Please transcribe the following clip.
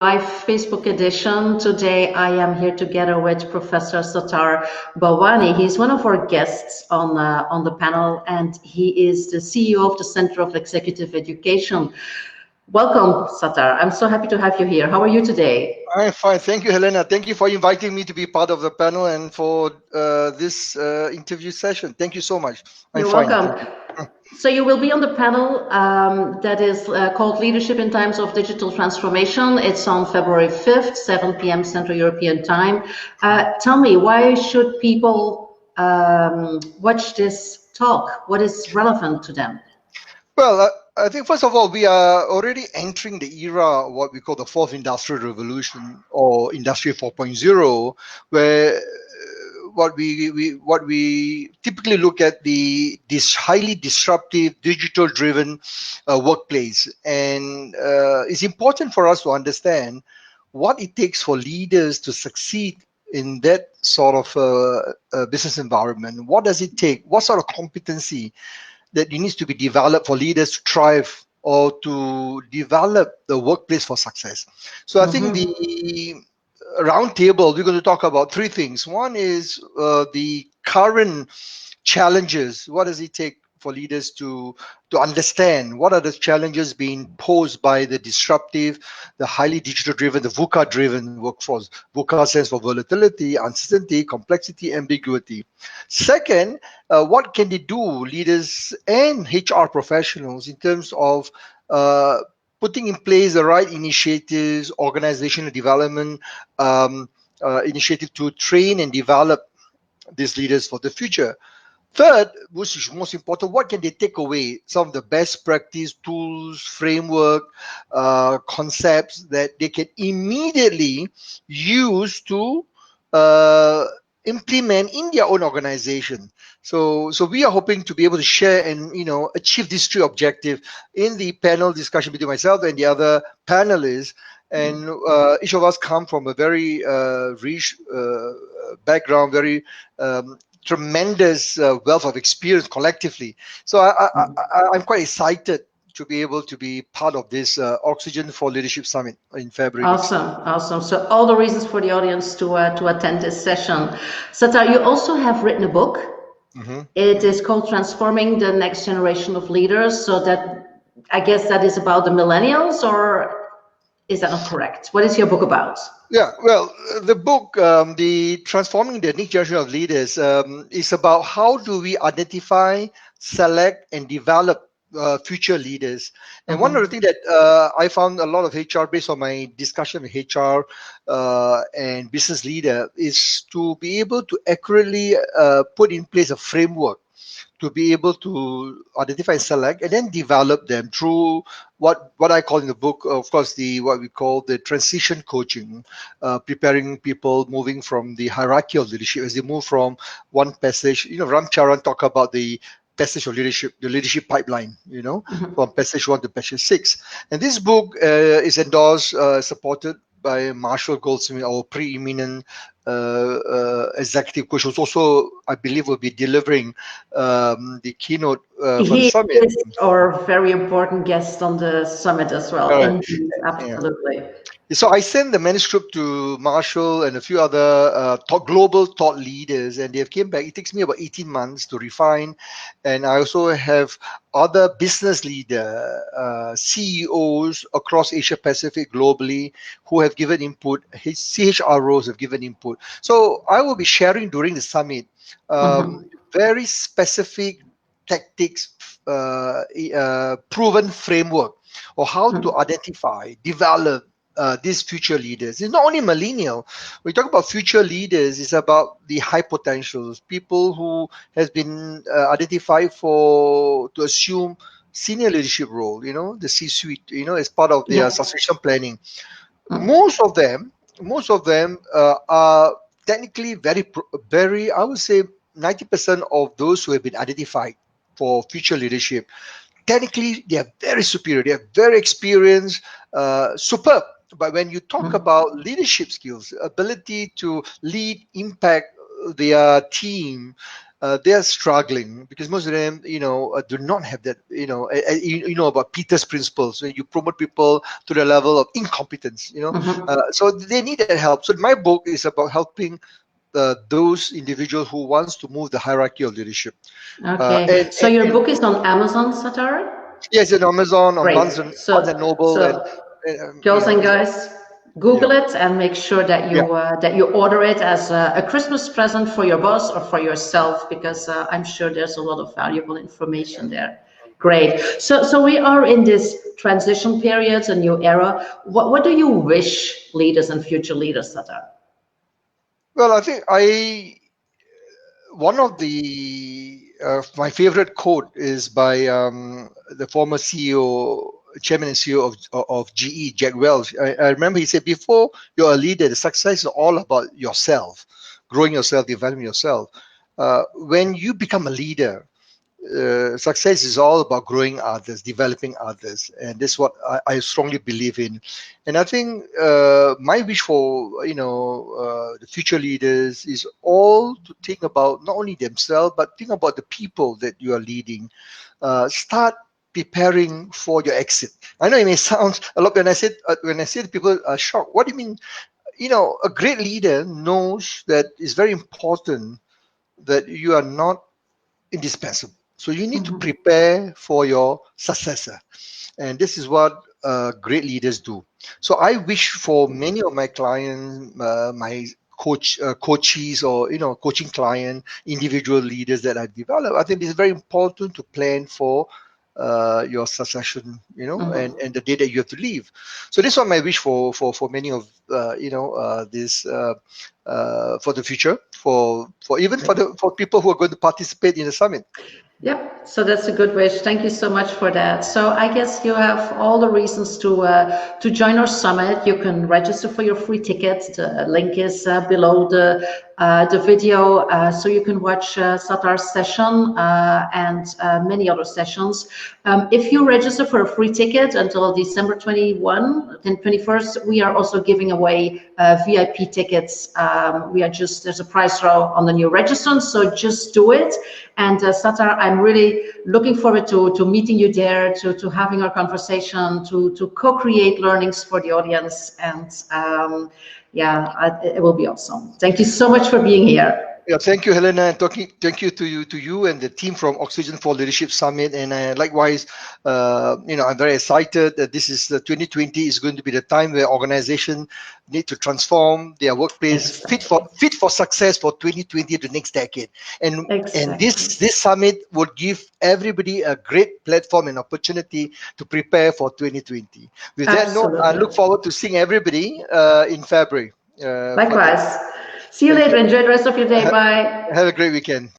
live Facebook edition. Today I am here together with Professor Sattar Bhawani. He's one of our guests on the panel, and he is the CEO of the Center of Executive Education. Welcome, Sattar. I'm so happy to have you here. How are you today? I'm fine. Thank you, Helena. Thank you for inviting me to be part of the panel and for this interview session. Thank you so much. You're welcome. So you will be on the panel that is called Leadership in Times of Digital Transformation. It's on February 5th, 7 p.m. Central European Time. Tell me, why should people watch this talk? What is relevant to them? Well, I think first of all, we are already entering the era of what we call the fourth industrial revolution or Industry 4.0, where what we typically look at this highly disruptive, digital-driven workplace, and it's important for us to understand what it takes for leaders to succeed in that sort of business environment. What does it take? What sort of competency that needs to be developed for leaders to thrive or to develop the workplace for success? So I think the roundtable, we're going to talk about three things. One is the current challenges. What does it take for leaders to understand? What are the challenges being posed by the disruptive, the highly digital-driven, the VUCA-driven workforce? VUCA stands for volatility, uncertainty, complexity, ambiguity. Second, what can they do, leaders and HR professionals, in terms of putting in place the right initiatives, organizational development initiative to train and develop these leaders for the future. Third, which is most important, what can they take away? Some of the best practice tools, framework, concepts that they can immediately use to implement in their own organization. So we are hoping to be able to share and achieve these three objectives in the panel discussion between myself and the other panelists. And each of us come from a very rich background, very tremendous wealth of experience collectively. So I'm quite excited to be able to be part of this 𝐻𝐿4leadership Summit in February. Awesome. So all the reasons for the audience to attend this session. Sattar, you also have written a book. It is called Transforming the Next Generation of Leaders. So that, I guess that is about the millennials, or is that not correct? What is your book about? Yeah, well, the book, the Transforming the Next Generation of Leaders, is about how do we identify, select, and develop future leaders. And one of the things that I found a lot of HR, based on my discussion with HR and business leader, is to be able to accurately put in place a framework to be able to identify, select, and then develop them through what I call in the book, of course, what we call the transition coaching, preparing people moving from the hierarchy of leadership as they move from one passage. Ram Charan talk about the passage of leadership, the leadership pipeline, from passage 1 to passage 6. And this book is endorsed, supported by Marshall Goldsmith, our preeminent executive coach, who's also, I believe, will be delivering the keynote for the summit. He is our very important guest on the summit as well. Indeed, absolutely. Yeah. So I sent the manuscript to Marshall and a few other global thought leaders, and they have came back. It takes me about 18 months to refine. And I also have other business leaders, CEOs across Asia Pacific globally who have given input. CHROs have given input. So I will be sharing during the summit very specific tactics, proven framework, or how to identify, develop these future leaders. It's not only millennial. When we talk about future leaders, it's about the high potentials, people who has been identified to assume senior leadership role, the C-suite, as part of their succession planning. Most of them are technically very, I would say 90% of those who have been identified for future leadership, technically they are very superior, they are very experienced, superb. But when you talk about leadership skills, ability to lead, impact their team, they are struggling because most of them, do not have that, you know about Peter's principles, when you promote people to the level of incompetence, so they need that help. So my book is about helping those individuals who wants to move the hierarchy of leadership. Okay, so your book is on Amazon, Satara? Yes, on Amazon, on Great. Barnes and Noble, girls and guys, Google it and make sure that you that you order it as a Christmas present for your boss or for yourself, because I'm sure there's a lot of valuable information there. Great. So we are in this transition period, a new era. What do you wish leaders and future leaders that are? Well, I think one of the my favorite quote is by the former CEO, chairman and CEO of GE, Jack Welch. I remember he said, before you're a leader, the success is all about yourself, growing yourself, developing yourself. When you become a leader, success is all about growing others, developing others, and this is what I strongly believe in. And I think my wish for the future leaders is all to think about not only themselves but think about the people that you are leading. Start preparing for your exit. I know it may sound a lot when I say people are shocked. What do you mean? A great leader knows that it's very important that you are not indispensable. So you need to prepare for your successor. And this is what great leaders do. So I wish for many of my clients, my coaches or coaching client, individual leaders that I develop, I think it's very important to plan for your succession, and the day that you have to leave. So this is what my wish for many of this for the future, for people who are going to participate in the summit. Yep, so that's a good wish. Thank you so much for that. So I guess you have all the reasons to join our summit. You can register for your free tickets. The link is below the video, so you can watch Satar's session and many other sessions. If you register for a free ticket until December 21 and 21st, we are also giving away VIP tickets. There's a prize draw on the new registrants, so just do it. And Satar, I'm really looking forward to meeting you there, to having our conversation, to co-create learnings for the audience, and it will be awesome. Thank you so much for being here. Yeah, thank you, Helena, and thank you to you and the team from Oxygen4Leadership Summit. And likewise, I'm very excited that this is the 2020 is going to be the time where organizations need to transform their workplace fit for success for 2020, the next decade. And this summit will give everybody a great platform and opportunity to prepare for 2020. With that note, I look forward to seeing everybody in February. Likewise. See you later. Enjoy the rest of your day. Bye. Have a great weekend.